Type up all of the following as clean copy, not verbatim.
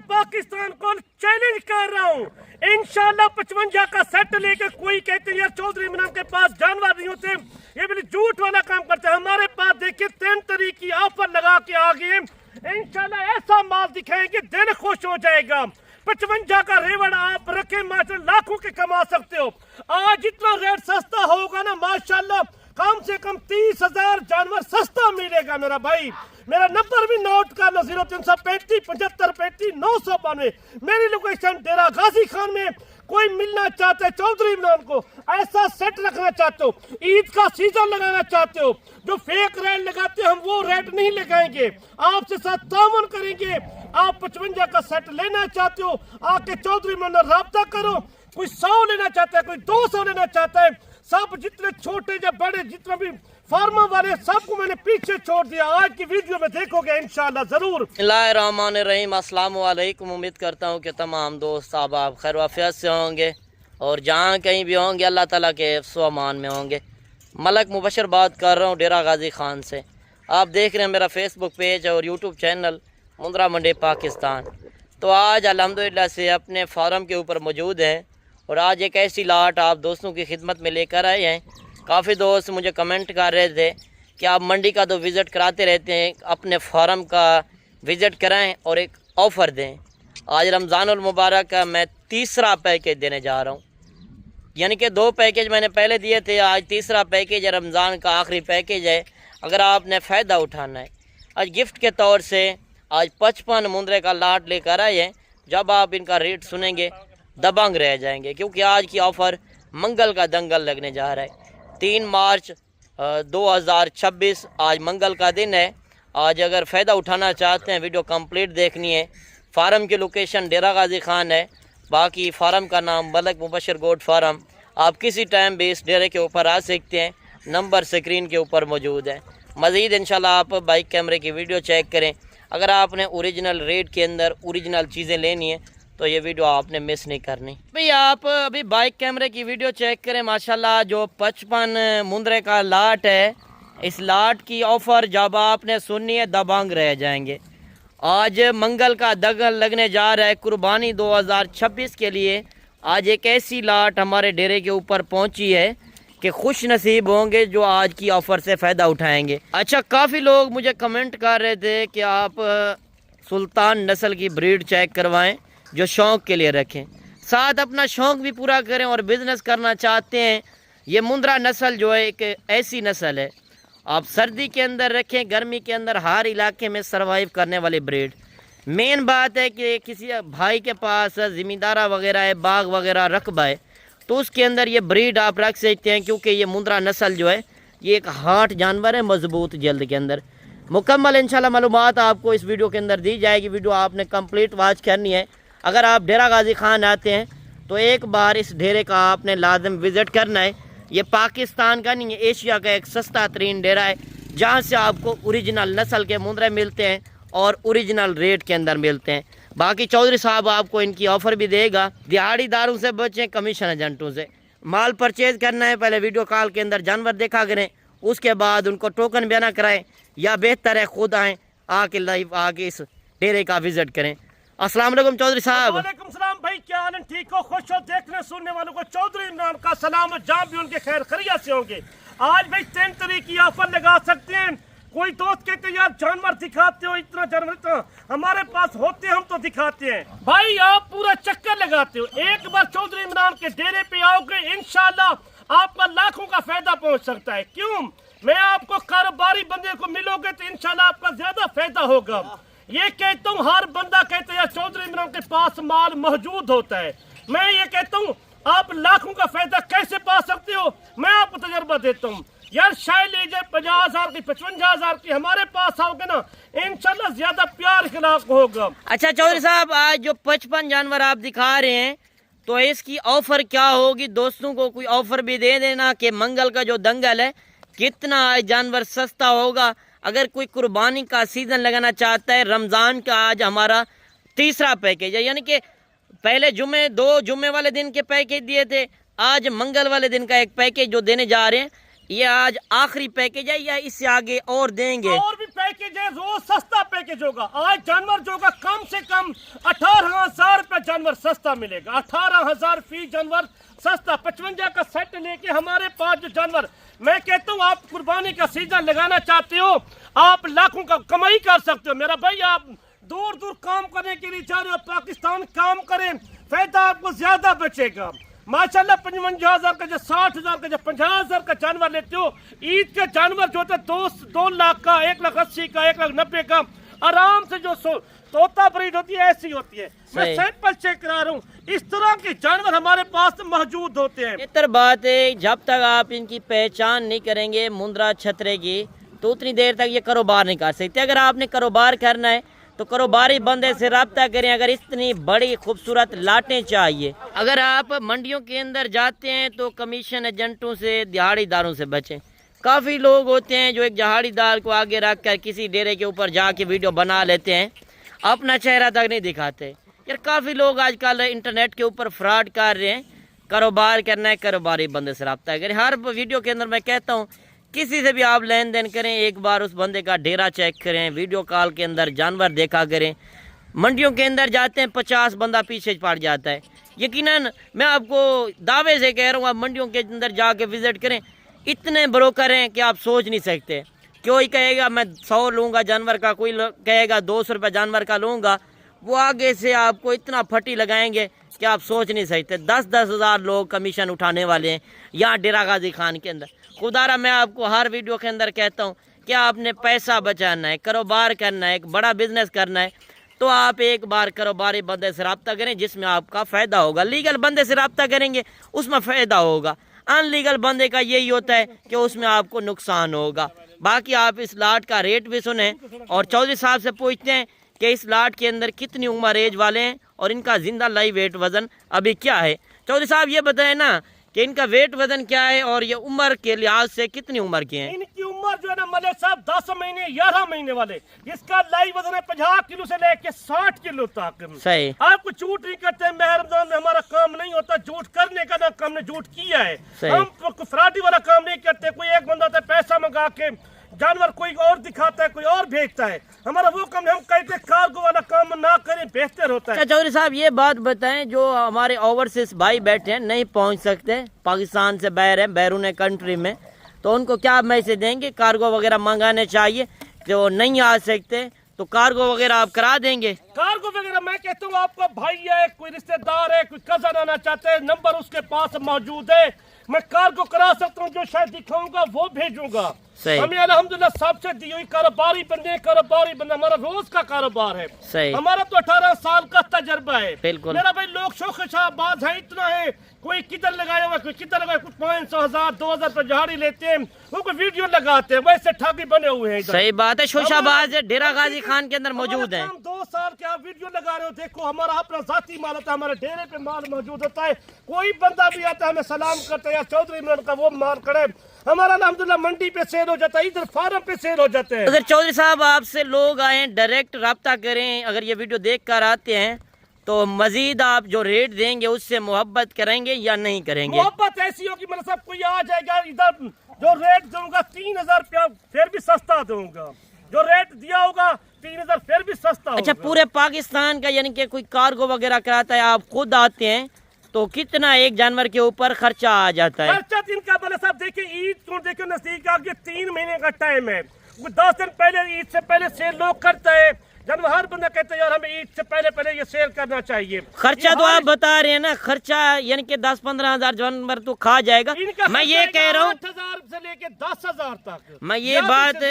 पाकिस्तान को चैलेंज कर रहा हूँ, इंशाल्लाह 55 का सेट लेके। कोई कहते हैं यार चौधरी इमरान के पास जानवर नहीं होते, ये भी झूठ वाला काम करते हैं। हमारे पास देखिए 3 तरीके की ऑफर लगा के आ गए, इंशाल्लाह ऐसा माल दिखाएंगे दिल खुश हो जाएगा। 55 का रेवड़ आप रखे माशा लाखों के कमा सकते हो। आज जितना रेट सस्ता होगा ना माशाल्लाह, कम से कम 30,000 जानवर सस्ता मिलेगा मेरा भाई। मेरा नंबर भी नोट कर लो, 0335 75 35 992। मेरी लोकेशन डेरा गाजी खान में। कोई मिलना चाहता है चौधरी इमरान को, ऐसा सेट रखना चाहते हो, ईद का सीजन लगाना चाहते हो, जो फेक रेट लगाते हैं हम वो रेट नहीं लगाएंगे, आपसे साथ ताउन करेंगे। आप 55 का सेट लेना चाहते हो, आके चौधरी इमरान राब्ता करो। कोई 100 लेना चाहता है, कोई 200 लेना चाहता है, सब जितने छोटे या बड़े जितने भी फार्मा वाले सबको मैंने पीछे छोड़ दिया। आज की वीडियो में देखोगे इंशाल्लाह जरूर। बिस्मिल्लाहिर्रहमानिर्रहीम, अस्सलाम वालेकुम। उम्मीद करता हूँ कि तमाम दोस्त आप खैर वाफियत से होंगे और जहाँ कहीं भी होंगे अल्लाह ताला के हिफ्ज़ व अमान में होंगे। मलक मुबशर बात कर रहा हूँ डेरा गाजी खान से। आप देख रहे हैं मेरा फेसबुक पेज और यूट्यूब चैनल मुंद्रा मंडी पाकिस्तान। तो आज अल्हम्दुलिल्लाह से अपने फार्म के ऊपर मौजूद हैं और आज एक ऐसी लाट आप दोस्तों की खिदमत में लेकर आए हैं। काफ़ी दोस्त मुझे कमेंट कर रहे थे कि आप मंडी का तो विज़िट कराते रहते हैं, अपने फार्म का विज़िट कराएं और एक ऑफ़र दें। आज रमज़ानुल मुबारक का मैं तीसरा पैकेज देने जा रहा हूं, यानी कि 2 पैकेज मैंने पहले दिए थे, आज तीसरा पैकेज है, रमज़ान का आखिरी पैकेज है। अगर आपने फ़ायदा उठाना है, आज गिफ्ट के तौर से आज 55 मुंद्रे का लाट लेकर आए हैं। जब आप इनका रेट सुनेंगे दबंग रह जाएंगे, क्योंकि आज की ऑफ़र मंगल का दंगल लगने जा रहा है। 3 मार्च 2026 आज मंगल का दिन है। आज अगर फ़ायदा उठाना चाहते हैं वीडियो कंप्लीट देखनी है। फार्म की लोकेशन डेरा गाजी खान है, बाकी फार्म का नाम मलक मुबशर गोट फार्म। आप किसी टाइम भी इस डेरे के ऊपर आ सकते हैं, नंबर स्क्रीन के ऊपर मौजूद है। मज़ीद इंशाल्लाह आप बाइक कैमरे की वीडियो चेक करें। अगर आपने ओरिजिनल रेट के अंदर ओरिजिनल चीज़ें लेनी है तो ये वीडियो आपने मिस नहीं करनी। भाई आप अभी बाइक कैमरे की वीडियो चेक करें। माशाल्लाह जो 55 मुंद्रे का लाट है, इस लाट की ऑफ़र जब आपने सुननी है दबंग रह जाएंगे। आज मंगल का दंगल लगने जा रहा है कुर्बानी 2026 के लिए। आज एक ऐसी लाट हमारे डेरे के ऊपर पहुंची है कि खुश नसीब होंगे जो आज की ऑफ़र से फ़ायदा उठाएंगे। अच्छा, काफ़ी लोग मुझे कमेंट कर रहे थे कि आप सुल्तान नस्ल की ब्रीड चेक करवाएं जो शौक़ के लिए रखें, साथ अपना शौक़ भी पूरा करें और बिज़नेस करना चाहते हैं। ये मुंद्रा नस्ल जो है एक ऐसी नस्ल है, आप सर्दी के अंदर रखें, गर्मी के अंदर हर इलाके में सरवाइव करने वाली ब्रीड। मेन बात है कि किसी भाई के पास ज़मींदारा वगैरह है, बाग वगैरह रकबा है, तो उसके अंदर ये ब्रीड आप रख सकते हैं, क्योंकि ये मुंद्रा नस्ल जो है ये एक हार्ट जानवर है, मजबूत जल्द के अंदर। मुकम्मल इंशाल्लाह मालूमात आपको इस वीडियो के अंदर दी जाएगी। वीडियो आपने कंप्लीट वॉच करनी है। अगर आप डेरा गाजी खान आते हैं तो एक बार इस डेरे का आपने लाजम विज़िट करना है। ये पाकिस्तान का नहीं है, एशिया का एक सस्ता तरीन डेरा है, जहाँ से आपको ओरिजिनल नस्ल के मुंद्रे मिलते हैं और ओरिजिनल रेट के अंदर मिलते हैं। बाकी चौधरी साहब आपको इनकी ऑफ़र भी देगा। दिहाड़ीदारों से बचें, कमीशन एजेंटों से। माल परचेज़ करना है, पहले वीडियो कॉल के अंदर जानवर देखा करें, उसके बाद उनको टोकन बयाना कराएं, या बेहतर है खुद आएँ, आके लाइव आके इस डेरे का विज़िट करें। अस्सलाम वालेकुम चौधरी साहब। वालेकुम सलाम भाई, क्या हाल है? ठीक हो? खुश हो? देखने सुनने वालों को चौधरी इमरान का सलाम, जहाँ भी उनके खैर खैरियत से होंगे। आज भाई 3 तरीके की ऑफर लगा सकते हैं। कोई दोस्त कहते हैं यार जानवर दिखाते हो, इतना जानवर इतना हमारे पास होते हम तो दिखाते हैं। भाई आप पूरा चक्कर लगाते हो, एक बार चौधरी इमरान के डेरे पे आओगे इंशाल्लाह आपका लाखों का फायदा पहुंच सकता है। क्यों? मैं आपको कारोबारी बंदे को मिलोगे तो इंशाल्लाह आपका ज्यादा फायदा होगा। ये कहता हूँ, हर बंदा कहता है यार चौधरी इमरान के पास माल मौजूद होता है। मैं ये कहता हूँ आप लाखों का फायदा कैसे पा सकते हो, मैं आपको तजर्बा देता हूँ। यार शायद लीजिए 50,000 की 55,000 की हमारे पास आओगे ना, इंशाल्लाह ज्यादा प्यार खिलाफ होगा। अच्छा चौधरी साहब, आज जो 55 जानवर आप दिखा रहे हैं तो इसकी ऑफर क्या होगी? दोस्तों को कोई ऑफर भी दे देना कि मंगल का जो दंगल है कितना जानवर सस्ता होगा। अगर कोई कुर्बानी का सीजन लगाना चाहता है, रमज़ान का आज हमारा तीसरा पैकेज है, यानी कि पहले जुमे 2 जुमे वाले दिन के पैकेज दिए थे, आज मंगल वाले दिन का एक पैकेज जो देने जा रहे हैं, ये आज आखिरी पैकेज है या इससे आगे और देंगे? और भी पैकेज है, रोज सस्ता पैकेज होगा। आज जानवर जो होगा कम से कम 18 सस्ता मिलेगा। 18,000 फी जानवर सस्ता, 55 का सेट लेके हमारे पास जो जानवर, मैं कहता हूँ आप कुर्बानी का सीजन लगाना चाहते हो, आप लाखों का कमाई कर सकते हो मेरा भाई। आप दूर दूर काम करने के लिए जा रहे हो, पाकिस्तान काम करें, फायदा आपको ज्यादा बचेगा माशाल्लाह। 55,000 का जो 60,000 का जो 50,000 का जानवर लेते हो, ईद के जानवर जो होते हैं 2 लाख का, 1,80,000 का, 1,90,000 का, आराम से जो तोता ब्रीड होती है ऐसी होती है। मैं सैंपल चेक करा रहा हूँ, इस तरह के जानवर हमारे पास मौजूद होते हैं। बेहतर बात है, जब तक आप इनकी पहचान नहीं करेंगे मुंद्रा छतरे की, तो उतनी देर तक ये कारोबार नहीं कर सकते। अगर आपने कारोबार करना है तो कारोबारी बंदे से रब्ता करें। अगर इतनी बड़ी खूबसूरत लाटें चाहिए, अगर आप मंडियों के अंदर जाते हैं तो कमीशन एजेंटों से, दिहाड़ीदारों से बचें। काफ़ी लोग होते हैं जो एक दिहाड़ीदार को आगे रख कर किसी डेरे के ऊपर जाके वीडियो बना लेते हैं, अपना चेहरा तक नहीं दिखाते। यार काफ़ी लोग आजकल इंटरनेट के ऊपर फ्रॉड कर रहे हैं। कारोबार करना है, कारोबारी बंदे से रब्ता करें। हर वीडियो के अंदर मैं कहता हूँ किसी से भी आप लेन देन करें, एक बार उस बंदे का डेरा चेक करें, वीडियो कॉल के अंदर जानवर देखा करें। मंडियों के अंदर जाते हैं 50 बंदा पीछे पड़ जाता है। यकीनन मैं आपको दावे से कह रहा हूँ, आप मंडियों के अंदर जाके विज़िट करें, इतने ब्रोकर हैं कि आप सोच नहीं सकते। कोई कहेगा मैं 100 लूँगा जानवर का, कोई कहेगा 200 रुपये जानवर का लूँगा, वो आगे से आपको इतना फटी लगाएंगे कि आप सोच नहीं सकते। 10-10 हज़ार लोग कमीशन उठाने वाले हैं यहाँ डेरा गाजी खान के अंदर। खुदारा मैं आपको हर वीडियो के अंदर कहता हूँ कि आपने पैसा बचाना है, कारोबार करना है, एक बड़ा बिजनेस करना है, तो आप एक बार कारोबारी बंदे से रब्ता करें जिसमें आपका फ़ायदा होगा। लीगल बंदे से रब्ता करेंगे उसमें फ़ायदा होगा, अनलीगल बंदे का यही होता है कि उसमें आपको नुकसान होगा। बाकी आप इस लाट का रेट भी सुने और चौधरी साहब से पूछते हैं कि इस लाट के अंदर कितनी उम्र एज वाले हैं और इनका जिंदा लाइव वेट वज़न अभी क्या है। चौधरी साहब ये बताएं ना कि इनका वेट वजन क्या है और ये उम्र के लिहाज से कितनी उम्र के हैं। इनकी उम्र जो है ना मलिक साहब 10 महीने 11 महीने वाले, इसका लाइव वजन है 50 किलो से लेके 60 किलो तक। सही, आपको झूठ नहीं करते, मेहरबान में हमारा काम नहीं होता झूठ करने का, ना हमने झूठ किया है। हम फ्रॉडी वाला काम नहीं करते। कोई एक बंदा होता है पैसा मंगा के जानवर कोई और दिखाता है, कोई और भेजता है, हमारा वो काम हम कहते कार्गो वाला काम ना करें, बेहतर होता है। चौधरी साहब ये बात बताएं, जो हमारे ओवरसीज भाई बैठे हैं, नहीं पहुंच सकते, पाकिस्तान से बाहर है, बैरून कंट्री में, तो उनको क्या मैसेज देंगे? कार्गो वगैरह मंगाने चाहिए, जो नहीं आ सकते तो कार्गो वगैरह आप करा देंगे? कार्गो वगैरह मैं कहता हूँ आपका भाई है, कोई रिश्तेदार है, कोई कजन आना चाहते हैं, नंबर उसके पास मौजूद है, मैं कार्गो करा सकता हूँ। जो शायद दिखाऊंगा वो भेजूंगा। हमें अल्हम्दुलिल्लाह सबसे दी हुई कारोबारी बंदे हमारा रोज का कारोबार है। सही, हमारा तो 18 साल का तजर्बा है। बिल्कुल मेरा भाई लोग शौकशाबाज है, इतना है, कोई किधर लगाया हुआ, कोई किधर लगाया, कुछ 500 1000 2000 पर झाड़ी लेते हैं, उनको वीडियो लगाते हैं, वैसे ठगी बने हुए हैं। सही बात है, शौकशाबाज डेरा गाजी खान के अंदर मौजूद है। 2 साल के आप वीडियो लगा रहे हो, देखो हमारा अपना जाती माल होता है, हमारे डेरे पे माल मौजूद होता है। कोई बंदा भी आता है हमें सलाम करता है, या चौधरी इमरान का वो माल करे, हमारा अल्हम्दुलिल्लाह मंडी पे सेल हो जाता है, इधर फार्म पे सेल हो जाते हैं। अगर चौधरी साहब आपसे लोग आए डायरेक्ट रब्ता करें, अगर ये वीडियो देख कर आते हैं तो मजीद आप जो रेट देंगे उससे मोहब्बत करेंगे या नहीं करेंगे? मोहब्बत ऐसी होगी मतलब सब कोई आ जाएगा, इधर जो रेट दूंगा 3000 रुपया फिर भी सस्ता दूंगा, जो रेट दिया होगा 3000 फिर भी सस्ता। अच्छा, पूरे पाकिस्तान का यानी कि कोई कार्गो वगैरह कराता है, आप खुद आते हैं, तो कितना एक जानवर के ऊपर खर्चा आ जाता है? खर्चा दिन का बोले साहब देखिए, ईद को देखिए नजदीक आगे 3 महीने का टाइम है, 10 दिन पहले ईद से पहले सेल लोग करते हैं। जानवर हर बंदा कहता है यार हमें ईद से पहले ये सेल करना चाहिए। खर्चा तो आप बता रहे हैं ना, खर्चा यानी कि 10-15 हजार जानवर तो खा जाएगा। मैं ये कह रहा हूँ 8,000 से लेके 10,000 तक। मैं ये बात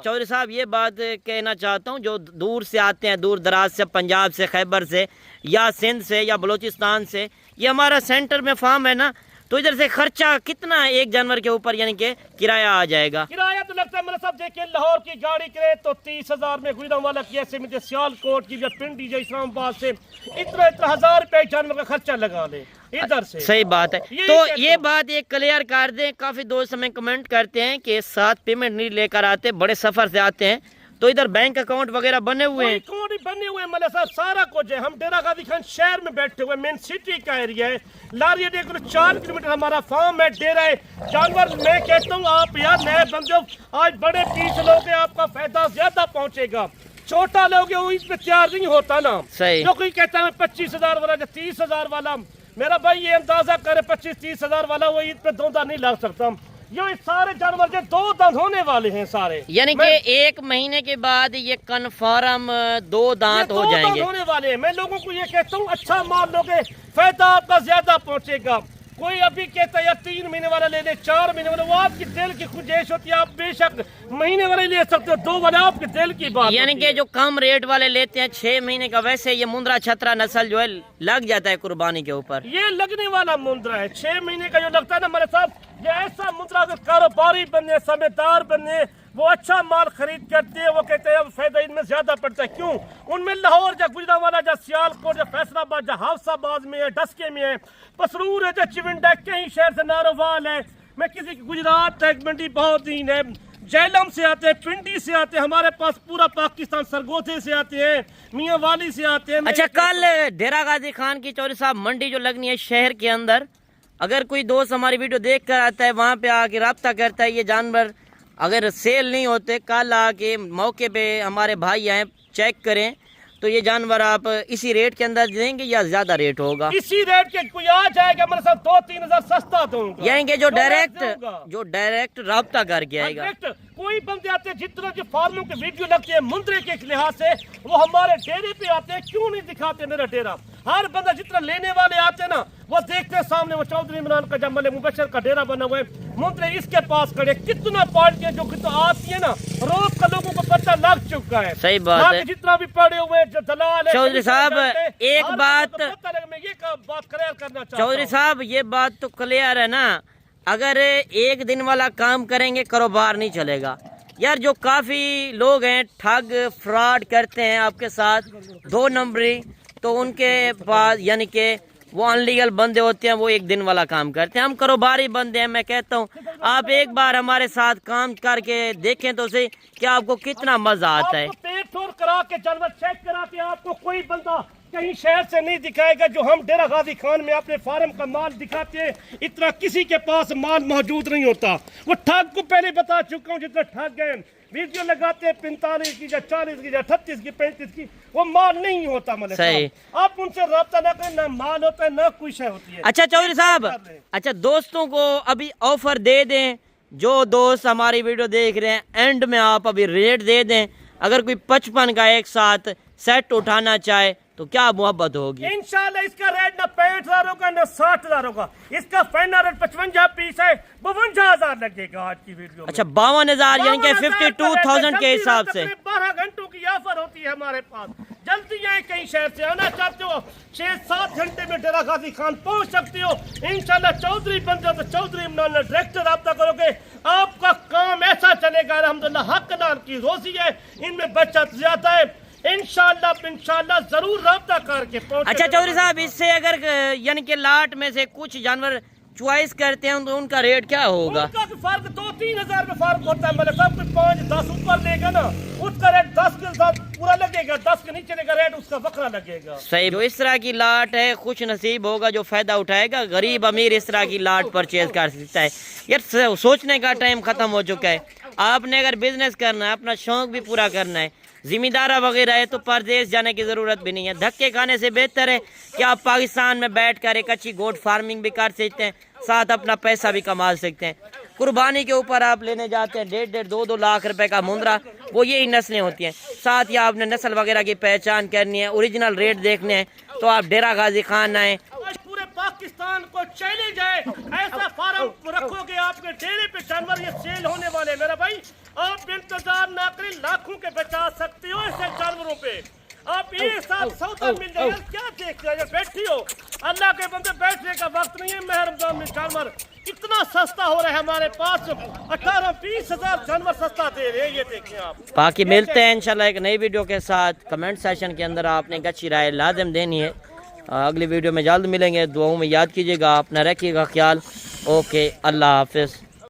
चौधरी साहब ये बात कहना चाहता हूँ, जो दूर से आते हैं, दूर दराज से, पंजाब से, खैबर से या सिंध से या बलूचिस्तान से, ये हमारा सेंटर में फार्म है ना, तो इधर से खर्चा कितना एक जानवर के ऊपर यानी कि किराया आ जाएगा? किराया तो लगता है मतलब साहब देखिए, लाहौर की गाड़ी करे तो 30,000 में, गुजरांवाला की ऐसे में, सियालकोट की या पिंडी या इस्लामाबाद से इतना 1000 रुपये जानवर का खर्चा लगा ले इधर से। सही बात है। तो ये बात एक क्लियर कर दें, काफी दोस्त हमें कमेंट करते हैं कि साथ पेमेंट नहीं लेकर आते, बड़े सफर से आते हैं, तो इधर बैंक अकाउंट वगैरह बने हुए हैं? अकाउंट बने हुए हैं मतलब साहब, सारा कुछ है। हम डेरा गाजी खान शहर में बैठे हुए, मेन सिटी का एरिया है, लारिया 4 किलोमीटर हमारा फार्म है, डेरा है। जानवर मैं कहता हूँ आप यार नए बंदे हो, आज बड़े पीस लोगे, आपका फायदा ज्यादा पहुँचेगा। छोटा लोग वो ईद पे तैयार नहीं होता ना। सही। जो कोई कहता है 25,000 वाला या 30,000 वाला, मेरा भाई ये अंदाजा करे 25-30,000 वाला वो ईद पे दौंदा नहीं लग सकता। ये सारे जानवर के 2 दांत होने वाले हैं सारे, यानी कि 1 महीने के बाद ये कन्फर्म 2 दांत हो जाएंगे। होने वाले हैं। मैं लोगों को ये कहता हूँ अच्छा माल लोगे फायदा आपका ज्यादा पहुंचेगा। कोई अभी कहता है यार 3 महीने वाला ले ले, 4 महीने वाला, वो आपकी दिल की ख्वाहिश होती है। आप बेशक महीने वाले ले सकते हो, 2 वाले आपके दिल की बात। यानी कि जो कम रेट वाले लेते हैं 6 महीने का, वैसे ये मुंद्रा छतरा नस्ल जो है लग जाता है कुर्बानी के ऊपर। ये लगने वाला मुंद्रा है 6 महीने का जो लगता है ना हमारे साथ, ये ऐसा मुंद्रा अगर कारोबारी बने, समझदार बने, वो अच्छा माल खरीद करते हैं, वो कहते हैं अब फायदा इनमें ज्यादा पड़ता है। क्यों? उनमें लाहौर या गुजरांवाला या सियालकोट या फैसलाबाद या हाफसाबाद में है, डस्के में है, पसरूर है, या चिविंडा, कहीं शहर से नारोवाल है, मैं किसी की गुजरात है, मंडी बहाउद्दीन है, जैलम से आते हैं, पिंडी से आते हैं, हमारे पास पूरा पाकिस्तान सरगोधे से आते हैं, मियाँ वाली से आते हैं। अच्छा, कल डेरा गाजी खान की चौधरी साहब मंडी जो लगनी है शहर के अंदर, अगर कोई दोस्त हमारी वीडियो देख कर आता है, वहाँ पे आके रब्ता करता है, ये जानवर अगर सेल नहीं होते, कल आके मौके पे हमारे भाई आए चेक करें, तो ये जानवर आप इसी रेट के अंदर देंगे या ज्यादा रेट होगा? इसी रेट के कोई आ जाएगा मेरे साथ 2-3 हजार सस्ता दूंगा। यानी कि जो डायरेक्ट रब्ता करके आएगा। कोई बंदे आते हैं जितना जो फार्मों के वीडियो लगते हैं मुंद्रे के लिहाज से, वो हमारे डेरे पे आते हैं। क्यों नहीं दिखाते मेरा डेरा? हर बंदा जितना लेने वाले आते हैं ना, वो देखते हैं सामने वो चौधरी इमरान का जमल मुबशर का डेरा बना हुआ है, मुंद्रे इसके पास खड़े। कितना पार्टियां जो कितना आती है ना, रोज का लोगों को पता लग चुका है। सही बात है। जितना भी पड़े हुए हैं दलाल है। चौधरी साहब एक बात, मैं ये बात क्लियर करना चाहता हूं। चौधरी साहब ये बात तो क्लियर है ना, अगर 1 दिन वाला काम करेंगे कारोबार नहीं चलेगा। यार जो काफी लोग हैं ठग फ्रॉड करते हैं आपके साथ 2 नंबरी, तो उनके पास यानी कि वो अनलीगल बंदे होते हैं, वो 1 दिन वाला काम करते हैं। हम कारोबारी बंदे हैं। मैं कहता हूँ आप एक बार हमारे साथ काम करके देखें तो सही कि आपको कितना मजा आता है। पेट ठोर करा के जानवर चेक करा के आपको कोई बंदा कहीं शहर से नहीं दिखाएगा। जो हम डेरा गाजी खान में अपने फार्म का माल दिखाते हैं, इतना किसी के पास माल मौजूद नहीं होता। वो ठग को पहले बता चुका हूँ, जितने ठग गए वीडियो लगाते हैं 45 की या 40 की या 38 की 35 की, वो माल नहीं होता। मतलब सही। आप उनसे रब्ता ना करें, ना माल होता है ना कोई शय होती है। अच्छा चौधरी साहब, अच्छा दोस्तों को अभी ऑफर दे दें, जो दोस्त हमारी वीडियो देख रहे हैं, एंड में आप अभी रेट दे दें। अगर कोई 55 का एक साथ सेट उठाना चाहे तो क्या मोहब्बत होगी? इंशाल्लाह इसका रेट ना 65,000 होगा ना 60,000 होगा। इसका फाइनल रेट 55 पीस है, 52,000 लगेगा आज की वीडियो में। अच्छा 52,000 यानी कि 52,000 के हिसाब से 12 घंटों की ऑफर होती है हमारे पास। जल्दी आए, कहीं शहर से आना चाहते हो 6-7 घंटे में डेरा गाजी खान पहुंच सकते हो। इंशाल्लाह चौधरी बन जाओ तो चौधरी इमरान डायरेक्टर रब्ता करोगे, आपका काम ऐसा चलेगा। अल्हम्दुलिल्लाह हकदार की रोजी है, इनमें बचत ज्यादा है। इंशाल्लाह जरूर रब्ता करके पहुंचे। अच्छा चौधरी साहब, इससे अगर यानी कि लाट में से कुछ जानवर चॉइस करते हैं तो उनका रेट क्या होगा? उनका फर्क 2-3 हजार में फर्क होता है। मतलब सब कुछ 5-10 ऊपर लेगा ना, उसका रेट 10 के साथ पूरा लगेगा, 10 के नीचे का रेट उसका बकरा लगेगा। सही। जो इस तरह की लाट है, खुश नसीब होगा जो फायदा उठाएगा। गरीब अमीर इस तरह की लाट परचेज कर सकता है। यार सोचने का टाइम खत्म हो चुका है। आपने अगर बिजनेस करना है, अपना शौक भी पूरा करना है, जिम्मेदारा वगैरह है, तो परदेश जाने की ज़रूरत भी नहीं है। धक्के खाने से बेहतर है कि आप पाकिस्तान में बैठकर एक अच्छी गोट फार्मिंग भी कर सकते हैं, साथ अपना पैसा भी कमा सकते हैं। कुर्बानी के ऊपर आप लेने जाते हैं 1.5, 2 लाख रुपए का मुंद्रा, वो यही नस्लें होती हैं। साथ ही आपने नस्ल वगैरह की पहचान करनी है, ओरिजिनल रेट देखने हैं, तो आप डेरा गाजी खान आए। पूरे पाकिस्तान को चैलेंज है, ऐसा फार्म रखोगे आपके डेरे पे जानवर ये सेल होने वाले। मेरा भाई आप इंतजार ना करें, लाखों के बचा सकते हो ऐसे जानवरों पे। आप एक साथ सौदा मिल जाएगा, क्या देख रहे हो? बैठी हो, अल्लाह के बंदे बैठने का वक्त नहीं है। महरम में जानवर इतना सस्ता हो रहा है हमारे पास, 18-20 हजार जानवर सस्ता दे रहे हैं, ये देखें आप। बाकी मिलते हैं इंशाल्लाह एक नई वीडियो के साथ। कमेंट सेशन के अंदर आपने एक अच्छी राय लाजम देनी है। अगली वीडियो में जल्द मिलेंगे। दुआओं में याद कीजिएगा, अपना रखिएगा ख्याल। ओके, अल्लाह हाफिज़।